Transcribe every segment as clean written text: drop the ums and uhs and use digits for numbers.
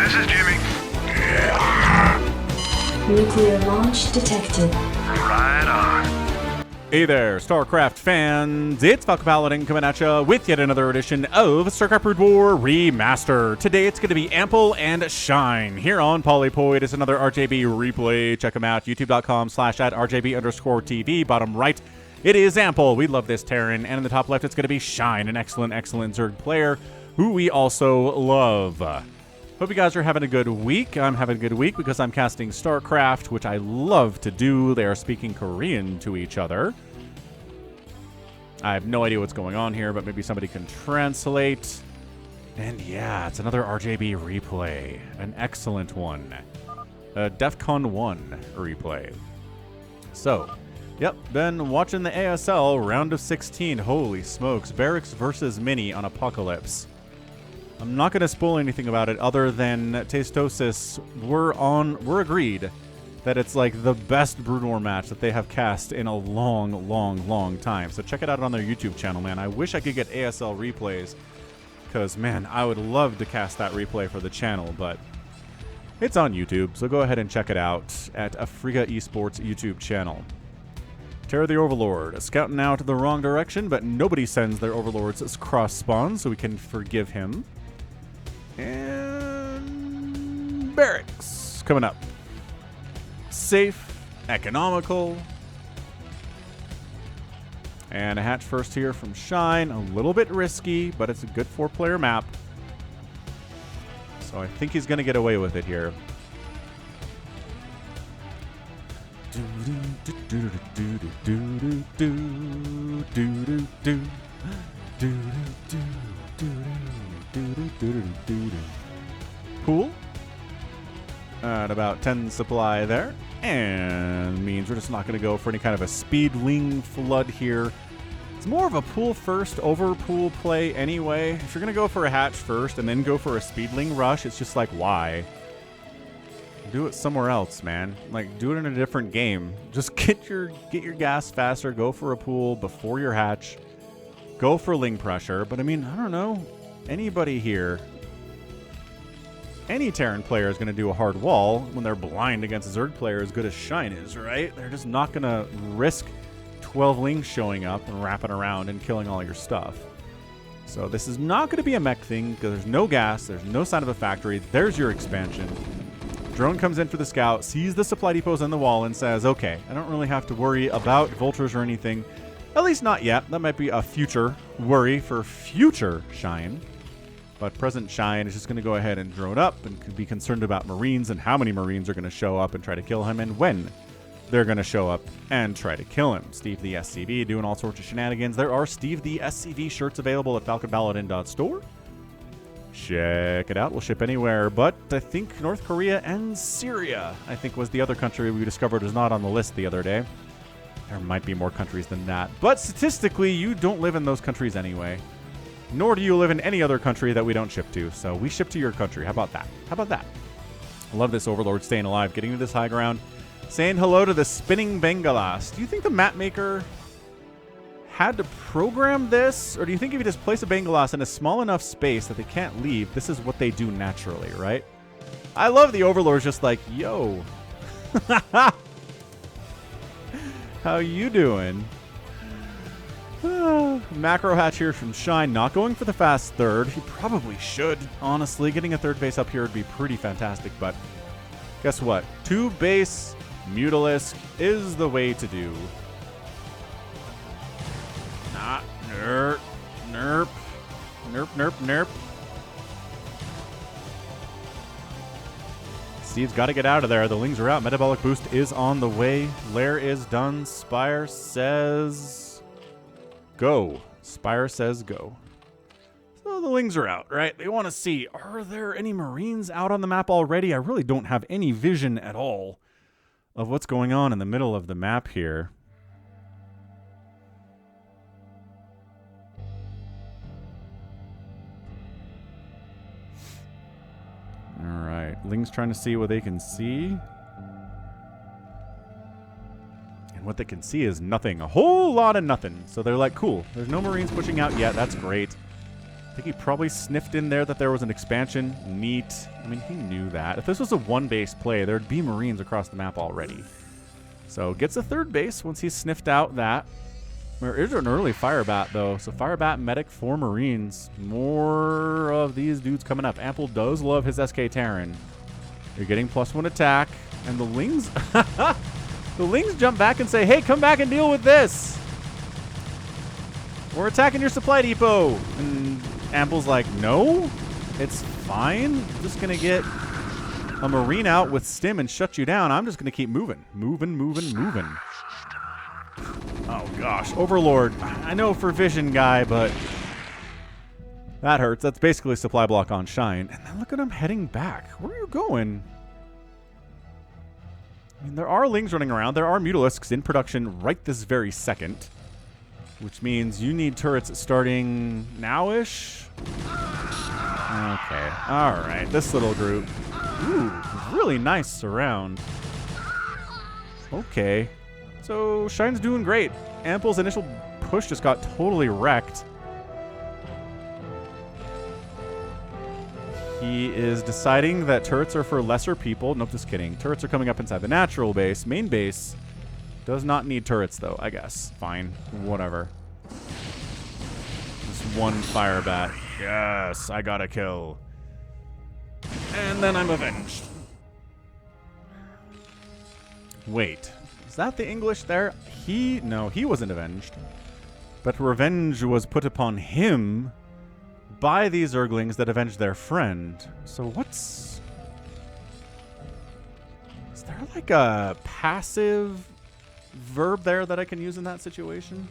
This is Jimmy. Nuclear launch detected. Right on. Hey there, StarCraft fans! It's Falcon Paladin coming at you with yet another edition of StarCraft Brood War Remastered. Today it's going to be Ample and Shine here on Polypoid. It's another RJB replay. Check them out, youtube.com/@RJB_TV. Bottom right, it is Ample. We love this Terran. And in the top left, it's going to be Shine, an excellent Zerg player who we also love. Hope you guys are having a good week. I'm having a good week because I'm casting StarCraft, which I love to do. They are speaking Korean to each other. I have no idea what's going on here, but maybe somebody can translate. And yeah, it's another RJB replay. An excellent one. A DEF CON 1 replay. So, yep, been watching the ASL round of 16. Holy smokes. Barracks versus Mini on Apocalypse. I'm not going to spoil anything about it other than Tastosis, we're agreed that it's like the best Brood War match that they have cast in a long time. So check it out on their YouTube channel, man. I wish I could get ASL replays because, man, I would love to cast that replay for the channel, but it's on YouTube. So go ahead and check it out at Afriga Esports YouTube channel. Terror the Overlord, scouting out the wrong direction, but nobody sends their Overlords as cross spawns, so we can forgive him. And Barracks coming up. Safe, economical. And a hatch first here from Shine. A little bit risky, but it's a good 4-player map. So I think he's going to get away with it here. Pool at about 10 supply there, and means we're just not going to go for any kind of a speedling flood here. It's more of a pool first over pool play anyway. If you're going to go for a hatch first and then go for a speedling rush, it's just like, why? Do it somewhere else, man. Like, do it in a different game. Just get your gas faster, go for a pool before your hatch. Go for ling pressure, but I mean, I don't know. Anybody here, any Terran player is going to do a hard wall when they're blind against a Zerg player as good as Shine is, right? They're just not going to risk 12 lings showing up and wrapping around and killing all your stuff. So this is not going to be a mech thing because there's no gas, there's no sign of a factory. There's your expansion. Drone comes in for the scout, sees the supply depots on the wall and says, okay, I don't really have to worry about vultures or anything. At least not yet. That might be a future worry for future Shine. But present Shine is just going to go ahead and drone up and be concerned about Marines and how many Marines are going to show up and try to kill him and when they're going to show up and try to kill him. Steve the SCV doing all sorts of shenanigans. There are Steve the SCV shirts available at falconpaladin.store. Check it out. We'll ship anywhere, but I think North Korea and Syria, I think, was the other country we discovered was not on the list the other day. There might be more countries than that. But statistically, you don't live in those countries anyway. Nor do you live in any other country that we don't ship to. So we ship to your country. How about that? How about that? I love this Overlord staying alive, getting to this high ground, saying hello to the spinning Bengalas. Do you think the map maker had to program this? Or do you think if you just place a Bengalas in a small enough space that they can't leave, this is what they do naturally, right? I love the Overlord's just like, yo. How you doing? Macro hatch here from Shine, not going for the fast third. He probably should, honestly. Getting a third base up here would be pretty fantastic, but guess what? 2 base Mutalisk is the way to do. Not nerp, nerp, nerp, nerp, nerp. Steve's got to get out of there. The lings are out. Metabolic boost is on the way. Lair is done. Spire says go. Spire says go. So the lings are out, right? They want to see, are there any Marines out on the map already? I really don't have any vision at all of what's going on in the middle of the map here. All right, Ling's trying to see what they can see. And what they can see is nothing. A whole lot of nothing. So they're like, cool, there's no Marines pushing out yet. That's great. I think he probably sniffed in there that there was an expansion. Neat. I mean, he knew that. If this was a one-base play, there'd be Marines across the map already. So gets a third base once he's sniffed out that. There is an early Fire Bat, though. So Fire Bat, Medic, 4 Marines. More of these dudes coming up. Ample does love his SK Terran. You're getting +1 attack. And the Lings... the Lings jump back and say, hey, come back and deal with this. We're attacking your supply depot. And Ample's like, no, it's fine. I'm just going to get a Marine out with Stim and shut you down. I'm just going to keep moving. Moving. Oh, gosh. Overlord. I know for Vision Guy, but that hurts. That's basically supply block on Shine. And then look at him heading back. Where are you going? I mean, there are Lings running around. There are Mutalisks in production right this very second. Which means you need turrets starting now-ish? Okay. All right. This little group. Ooh, really nice surround. Okay. So, Shine's doing great. Ample's initial push just got totally wrecked. He is deciding that turrets are for lesser people. Nope, just kidding. Turrets are coming up inside the natural base. Main base does not need turrets, though, I guess. Fine. Whatever. Just one Fire Bat. Yes, I got a kill. And then I'm avenged. Wait. Is that the English there? No, he wasn't avenged. But revenge was put upon him by these Zerglings that avenged their friend. So what's... Is there like a passive verb there that I can use in that situation?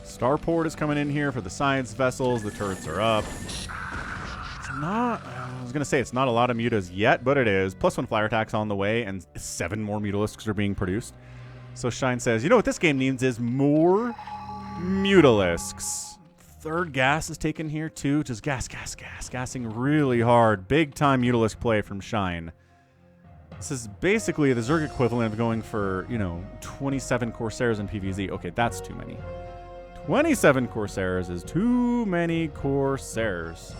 Starport is coming in here for the science vessels. The turrets are up. It's not... I was going to say it's not a lot of mutas yet, but it is. +1 flyer attacks on the way, and 7 more mutalisks are being produced. So Shine says, you know what this game needs is more mutalisks. Third gas is taken here, too. Just gassing really hard. Big-time mutalisk play from Shine. This is basically the Zerg equivalent of going for, 27 Corsairs in PvZ. Okay, that's too many. 27 Corsairs is too many Corsairs.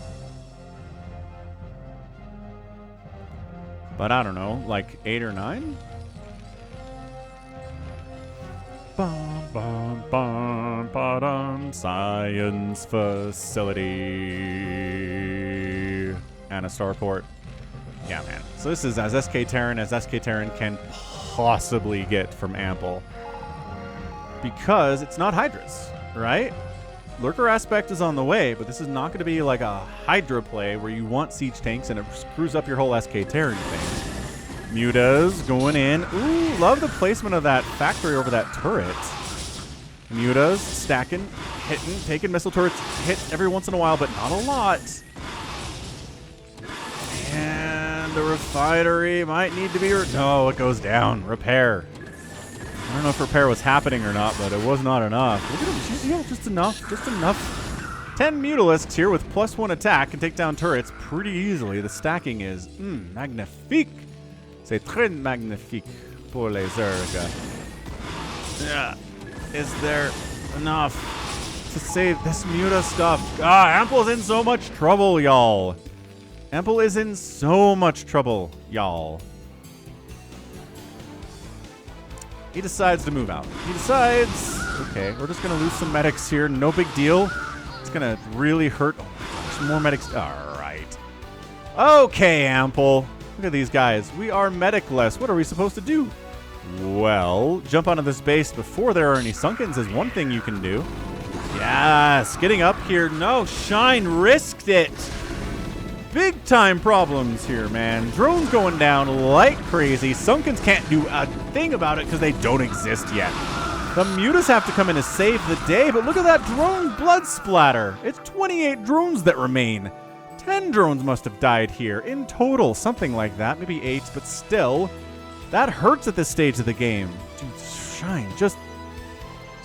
But I don't know, like 8 or 9? Bum, bum, bum, ba-dum, science facility. And a starport. Yeah, man. So this is as SK Terran can possibly get from Ample. Because it's not Hydras, right? Lurker aspect is on the way, but this is not going to be like a Hydra play where you want siege tanks and it screws up your whole SK Terran thing. Mutas going in. Ooh, love the placement of that factory over that turret. Mutas stacking, hitting, taking missile turrets, hit every once in a while, but not a lot. And the refinery might need to be... No, it goes down. Repair. I don't know if repair was happening or not, but it was not enough. Look at him. Yeah, just enough. 10 Mutalisks here with +1 attack can take down turrets pretty easily. The stacking is magnifique. C'est très magnifique pour les Zerg. Yeah. Is there enough to save this Muta stuff? Ample's in so much trouble, y'all. Ample is in so much trouble, y'all. He decides to move out. He decides, okay, we're just going to lose some medics here. No big deal. It's going to really hurt. Oh my gosh, more medics. All right. Okay, Ample. Look at these guys. We are medic-less. What are we supposed to do? Well, jump onto this base before there are any Sunkens is one thing you can do. Yes, getting up here. No, Shine risked it. Big time problems here, man. Drones going down like crazy. Sunkens can't do a thing about it because they don't exist yet. The Mutas have to come in to save the day, but look at that drone blood splatter. It's 28 drones that remain. 10 drones must have died here in total, something like that. Maybe 8, but still, that hurts at this stage of the game. Dude, Shine, just...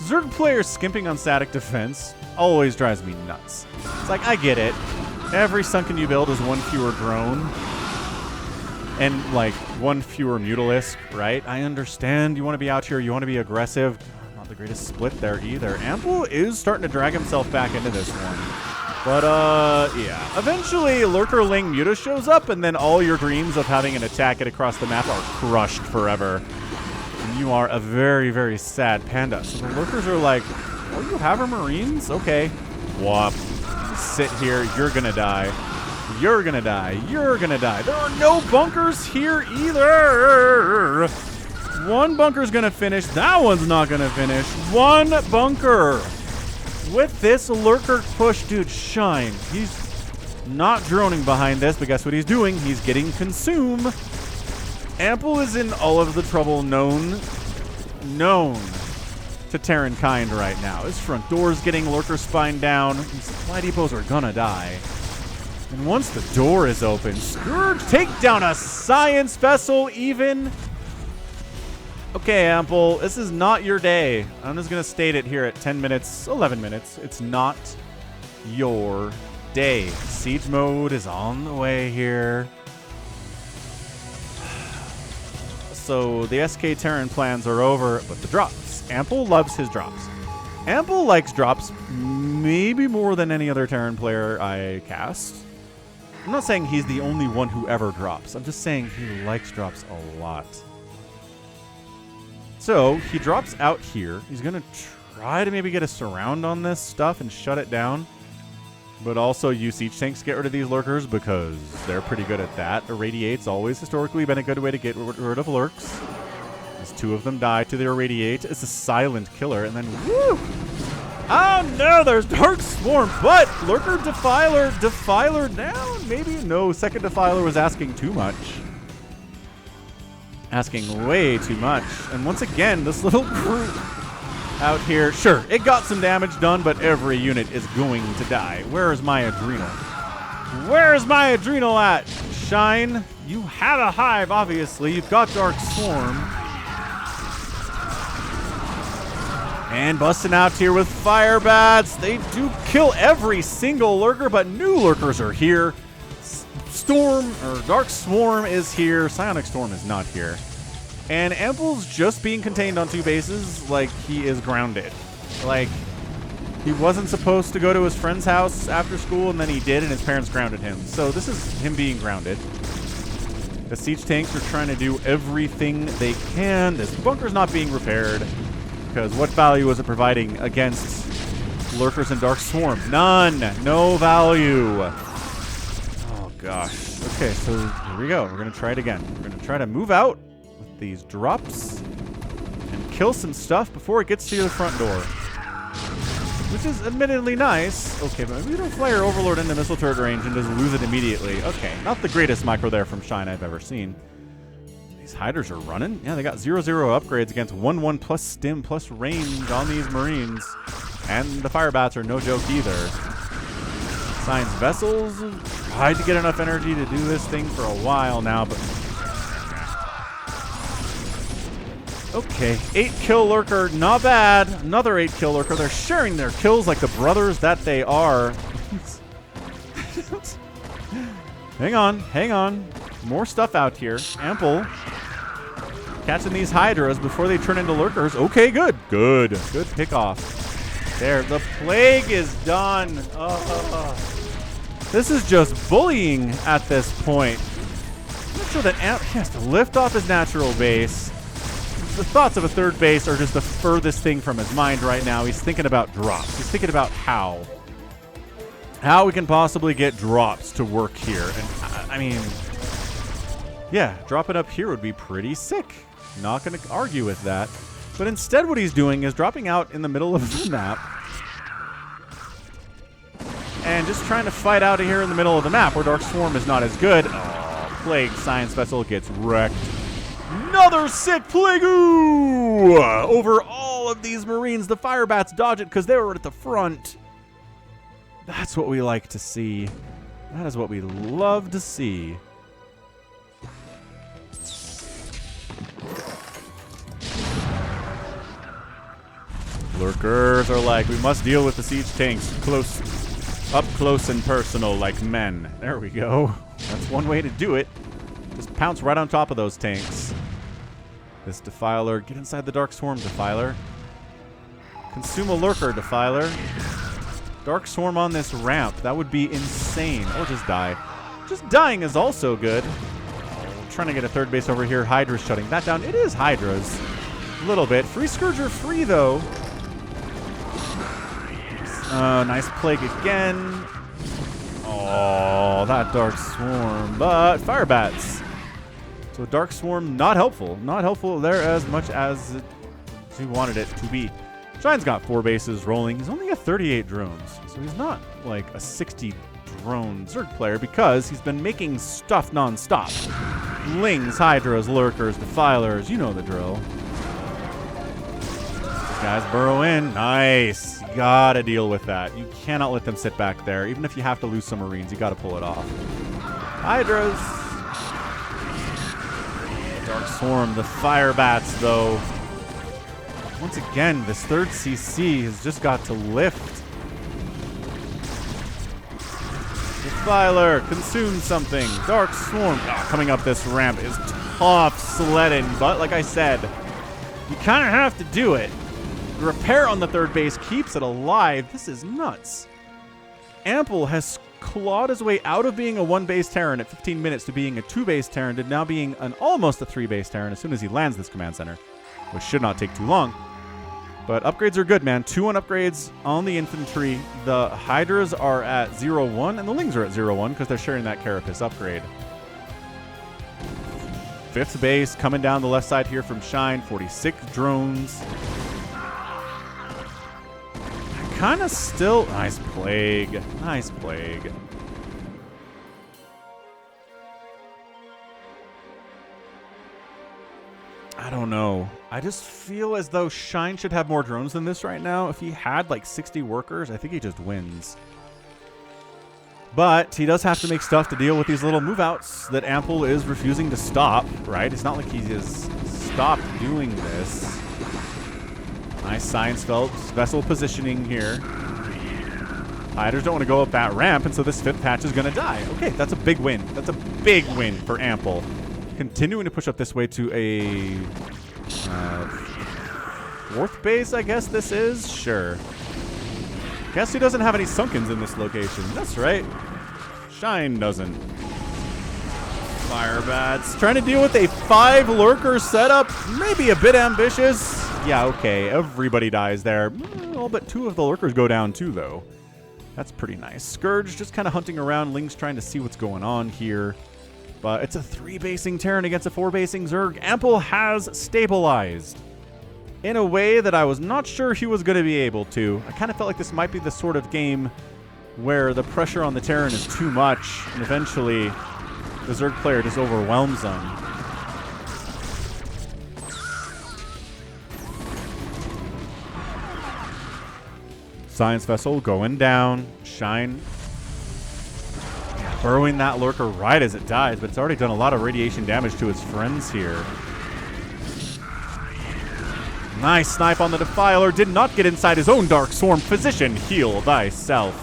Zerg players skimping on static defense always drives me nuts. It's like, I get it. Every sunken you build is one fewer drone. And, like, one fewer Mutalisk, right? I understand you want to be out here, you want to be aggressive. Not the greatest split there either. Ample is starting to drag himself back into this one. But, yeah. Eventually, Lurkerling Muta shows up, and then all your dreams of having an attack it across the map are crushed forever. And you are a very, very sad panda. So the Lurkers are like, oh, you have our Marines? Okay. Whop. Sit here. You're gonna die. You're gonna die. You're gonna die. There are no bunkers here either. One bunker's gonna finish. That one's not gonna finish. One bunker. With this lurker push, dude, shine. He's not droning behind this, but guess what he's doing? He's getting consumed. Ample is in all of the trouble known to Terran kind right now. His front door's getting lurker spine down. These supply depots are gonna die. And once the door is open, Scourge take down a science vessel even. Okay, Ample, this is not your day. I'm just going to state it here at 10 minutes, 11 minutes. It's not your day. Siege mode is on the way here. So the SK Terran plans are over, but the drops. Ample loves his drops. Ample likes drops maybe more than any other Terran player I cast. I'm not saying he's the only one who ever drops. I'm just saying he likes drops a lot. So he drops out here. He's going to try to maybe get a surround on this stuff and shut it down. But also use siege tanks to get rid of these lurkers because they're pretty good at that. Irradiate's always historically been a good way to get rid of lurks. As two of them die to the Irradiate. It's a silent killer. And then, woo! Oh no, there's Dark Swarm, but Lurker Defiler down? Maybe? No, second Defiler was asking too much. Asking way too much. And once again, this little group out here, sure, it got some damage done, but every unit is going to die. Where is my Adrenal? Where is my Adrenal at? Shine, you have a hive, obviously. You've got Dark Swarm. And busting out here with Fire Bats. They do kill every single lurker, but new lurkers are here. Storm, or Dark Swarm is here. Psionic Storm is not here. And Ample's just being contained on two bases like he is grounded. Like, he wasn't supposed to go to his friend's house after school, and then he did, and his parents grounded him. So this is him being grounded. The siege tanks are trying to do everything they can. This bunker's not being repaired. Because what value is it providing against lurkers and Dark Swarm? None. No value. Oh, gosh. Okay, so here we go. We're going to try it again. We're going to try to move out with these drops and kill some stuff before it gets to the front door. Which is admittedly nice. Okay, but maybe we don't flare Overlord into missile turret range and just lose it immediately. Okay, not the greatest micro there from Shine I've ever seen. These Hydras are running. Yeah, they got 0/0 upgrades against 1/1 plus stim plus range on these Marines. And the Fire Bats are no joke either. Science Vessels tried to get enough energy to do this thing for a while now, but... Okay, 8-kill lurker, not bad. Another 8-kill lurker. They're sharing their kills like the brothers that they are. Hang on, hang on. More stuff out here. Ample catching these Hydras before they turn into lurkers. Okay, good. Good. Good pick off. There. The plague is done. This is just bullying at this point. I'm not sure that he has to lift off his natural base. The thoughts of a third base are just the furthest thing from his mind right now. He's thinking about drops. He's thinking about how we can possibly get drops to work here. And I mean... yeah, dropping up here would be pretty sick. Not going to argue with that. But instead what he's doing is dropping out in the middle of the map. And just trying to fight out of here in the middle of the map where Dark Swarm is not as good. Oh, Plague Science Vessel gets wrecked. Another sick Plague over all of these Marines. The Fire Bats dodge it because they were at the front. That's what we like to see. That is what we love to see. Lurkers are like, we must deal with the siege tanks close. Up close and personal like men. There we go. That's one way to do it. Just pounce right on top of those tanks. This Defiler. Get inside the Dark Swarm, Defiler. Consume a Lurker, Defiler. Dark Swarm on this ramp. That would be insane. Or just die. Just dying is also good. Trying to get a third base over here. Hydra's shutting that down. It is Hydra's. A little bit. Free Scourger free, though. Nice Plague again. Oh, that Dark Swarm. But Fire Bats. So Dark Swarm, not helpful. Not helpful there as much as he wanted it to be. Shine's got 4 bases rolling. He's only got 38 drones. So he's not like a 60 drone Zerg player because he's been making stuff non-stop. Lings, Hydras, Lurkers, Defilers, you know the drill. These guys burrow in. Nice. You gotta deal with that. You cannot let them sit back there. Even if you have to lose some Marines, you gotta pull it off. Hydras. Dark Swarm, the Fire Bats, though. Once again, this third CC has just got to lift. Defiler, consume something. Dark Swarm. Oh, coming up this ramp is tough sledding, but like I said, you kind of have to do it. The repair on the third base keeps it alive. This is nuts. Ample has clawed his way out of being a 1-base Terran at 15 minutes to being a 2-base Terran to now being an almost a 3-base Terran as soon as he lands this command center, which should not take too long. But upgrades are good, man. 2-1 upgrades on the infantry. The Hydras are at 0-1, and the Lings are at 0-1 because they're sharing that Carapace upgrade. 5th base coming down the left side here from Shine. 46 drones. Kind of still... Nice Plague. Nice Plague. I don't know. I just feel as though Shine should have more drones than this right now. If he had like 60 workers, I think he just wins. But he does have to make stuff to deal with these little move-outs that Ample is refusing to stop, right? It's not like he has stopped doing this. Nice Science Vessel positioning here. Hydras don't want to go up that ramp, and so this 5th patch is going to die. Okay, that's a big win. That's a big win for Ample. Continuing to push up this way to a 4th base, I guess this is? Sure. Guess he doesn't have any Sunkens in this location. That's right. Shine doesn't. Fire Bats. Trying to deal with a 5 Lurker setup. Maybe a bit ambitious. Yeah, okay. Everybody dies there. All but 2 of the Lurkers go down too, though. That's pretty nice. Scourge just kind of hunting around. Ling's trying to see what's going on here. But it's a 3-basing Terran against a 4-basing Zerg. Ample has stabilized in a way that I was not sure he was going to be able to. I kind of felt like this might be the sort of game where the pressure on the Terran is too much, and eventually the Zerg player just overwhelms them. Science Vessel going down. Shine burrowing that Lurker right as it dies, but it's already done a lot of radiation damage to his friends here. Nice snipe on the Defiler. Did not get inside his own Dark Swarm. Physician, heal thyself.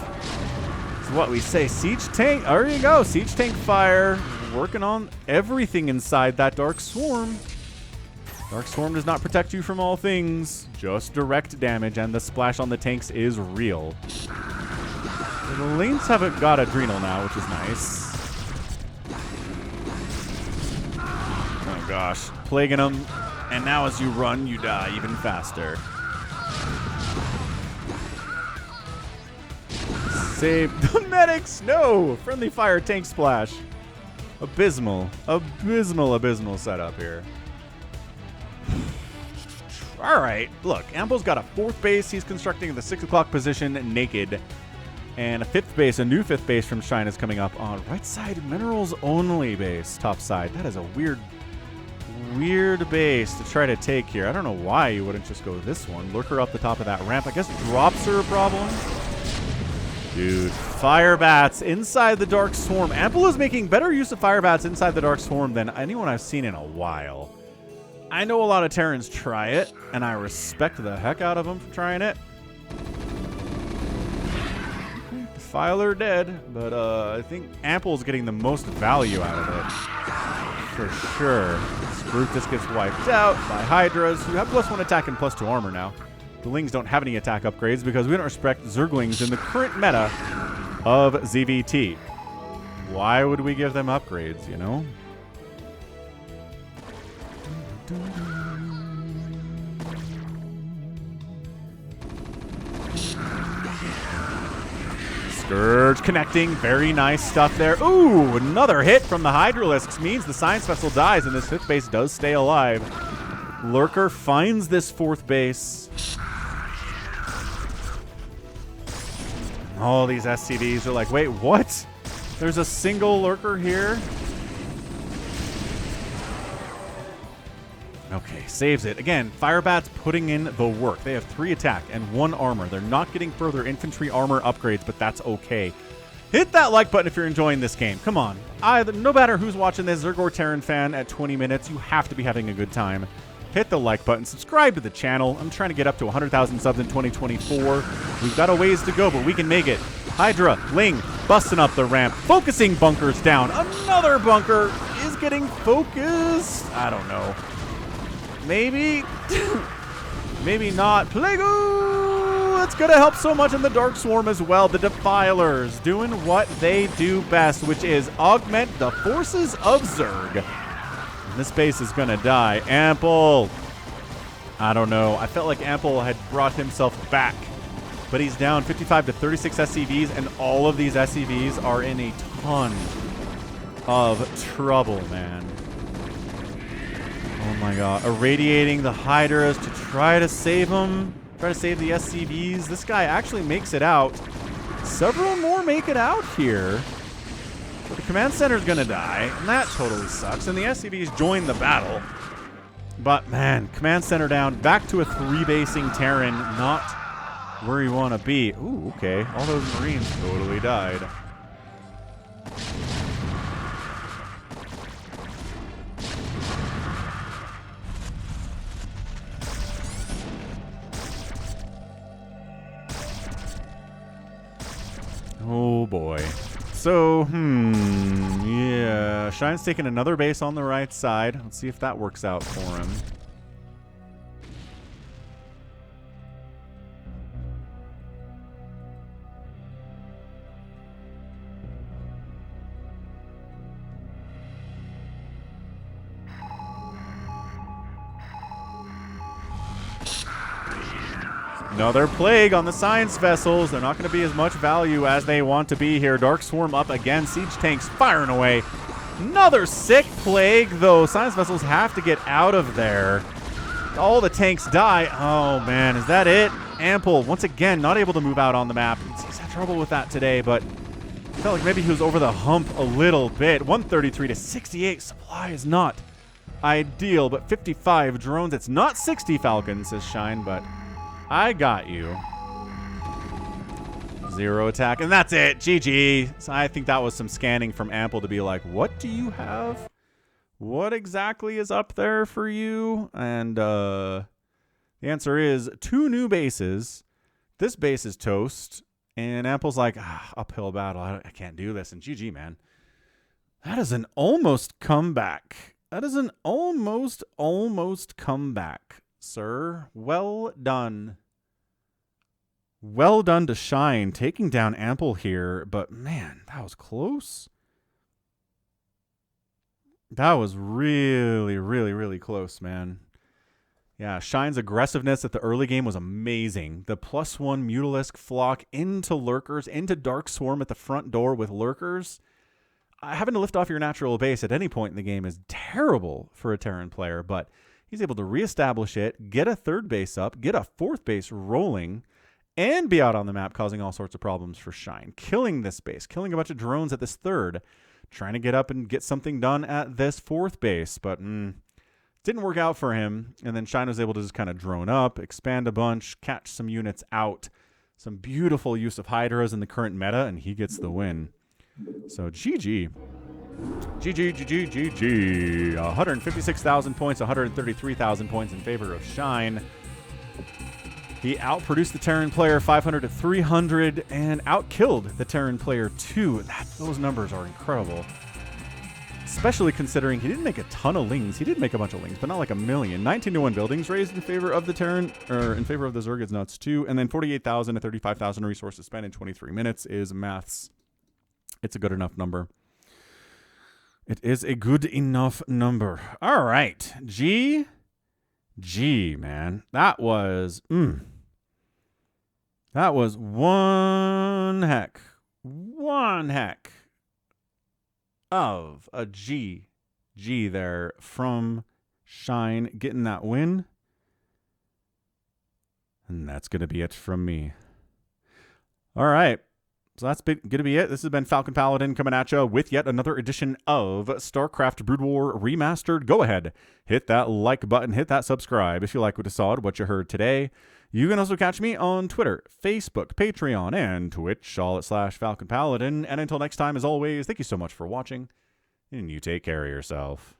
It's what we say. Siege Tank. There you go. Siege Tank fire. Working on everything inside that Dark Swarm. Dark Swarm does not protect you from all things. Just direct damage, and the splash on the tanks is real. The Lanes haven't got Adrenal now, which is nice. Oh gosh. Plaguing them. And now as you run, you die even faster. Save the medics! No! Friendly fire tank splash. Abysmal. Abysmal setup here. Alright, look. Ample's got a 4th base. He's constructing the 6 o'clock position naked. And a 5th base, a new 5th base from Shine is coming up on right side, minerals only base, top side. That is a weird base to try to take here. I don't know why you wouldn't just go this one. Lurker up the top of that ramp. I guess drops are a problem. Dude, Fire Bats inside the Dark Swarm. Ample is making better use of Fire Bats inside the Dark Swarm than anyone I've seen in a while. I know a lot of Terrans try it, and I respect the heck out of them for trying it. Defiler dead, but I think Ample's getting the most value out of it. For sure. Brutus gets wiped out by Hydras, who have +1 attack and +2 armor now. The Lings don't have any attack upgrades because we don't respect Zerglings in the current meta of ZVT. Why would we give them upgrades, you know? Scourge connecting. Very nice stuff there. Ooh, another hit from the Hydralisks means the Science Vessel dies and this 5th base does stay alive. Lurker finds this 4th base. All these SCVs are like, wait, what? There's a single Lurker here? Okay, saves it. Again, Firebat's putting in the work. They have 3 attack and 1 armor. They're not getting further infantry armor upgrades, but that's okay. Hit that like button if you're enjoying this game. Come on. No matter who's watching this, Zergor Terran fan at 20 minutes, you have to be having a good time. Hit the like button. Subscribe to the channel. I'm trying to get up to 100,000 subs in 2024. We've got a ways to go, but we can make it. Hydra, Ling, busting up the ramp. Focusing bunkers down. Another bunker is getting focused. I don't know. Maybe. Maybe not. Plague-o! It's going to help so much in the Dark Swarm as well. The Defilers doing what they do best, which is augment the forces of Zerg. And this base is going to die. Ample. I don't know. I felt like Ample had brought himself back. But he's down 55 to 36 SCVs, and all of these SCVs are in a ton of trouble, man. Oh my god. Irradiating the Hydras to try to save them. Try to save the SCVs. This guy actually makes it out. Several more make it out here. But the command center's gonna die, and that totally sucks. And the SCVs join the battle. But man, command center down. Back to a 3-basing Terran. Not where you want to be. Ooh, okay. All those Marines totally died. Oh boy. So, yeah. Shine's taking another base on the right side. Let's see if that works out for him. Another plague on the science vessels. They're not going to be as much value as they want to be here. Dark Swarm up again. Siege tanks firing away. Another sick plague, though. Science vessels have to get out of there. All the tanks die. Oh, man. Is that it? Ample, once again, not able to move out on the map. He's had trouble with that today, but I felt like maybe he was over the hump a little bit. 133 to 68. Supply is not ideal, but 55 drones. It's not 60 Falcons, says Shine, but I got you. 0 attack, and that's it. GG. So I think that was some scanning from Ample to be like, what do you have? What exactly is up there for you? And the answer is 2 new bases. This base is toast. And Ample's like, uphill battle. I can't do this. And GG, man. That is an almost comeback. That is an almost comeback, sir. Well done. Well done to Shine, taking down Ample here, but man, that was close. That was really close, man. Yeah, Shine's aggressiveness at the early game was amazing. The +1 Mutalisk flock into Lurkers, into Dark Swarm at the front door with Lurkers. Having to lift off your natural base at any point in the game is terrible for a Terran player, but he's able to reestablish it, get a 3rd base up, get a 4th base rolling, and be out on the map, causing all sorts of problems for Shine. Killing this base, killing a bunch of drones at this 3rd, trying to get up and get something done at this 4th base, but didn't work out for him. And then Shine was able to just kind of drone up, expand a bunch, catch some units out. Some beautiful use of Hydras in the current meta, and he gets the win. So GG. GG. 156,000 points, 133,000 points in favor of Shine. He outproduced the Terran player 500 to 300 and outkilled the Terran player 2. Those numbers are incredible. Especially considering he didn't make a ton of lings. He did make a bunch of lings, but not like a million. 19 to 1 buildings raised in favor of the Terran, or in favor of the Zerg is nuts too. And then 48,000 to 35,000 resources spent in 23 minutes is maths. It's a good enough number. It is a good enough number. All right. G, man. That was one heck of a G there from Shine getting that win. And that's going to be it from me. All right. So that's going to be it. This has been Falcon Paladin coming at you with yet another edition of StarCraft Brood War Remastered. Go ahead, hit that like button, hit that subscribe if you like what you saw, what you heard today. You can also catch me on Twitter, Facebook, Patreon, and Twitch, all at /Falcon Paladin. And until next time, as always, thank you so much for watching, and you take care of yourself.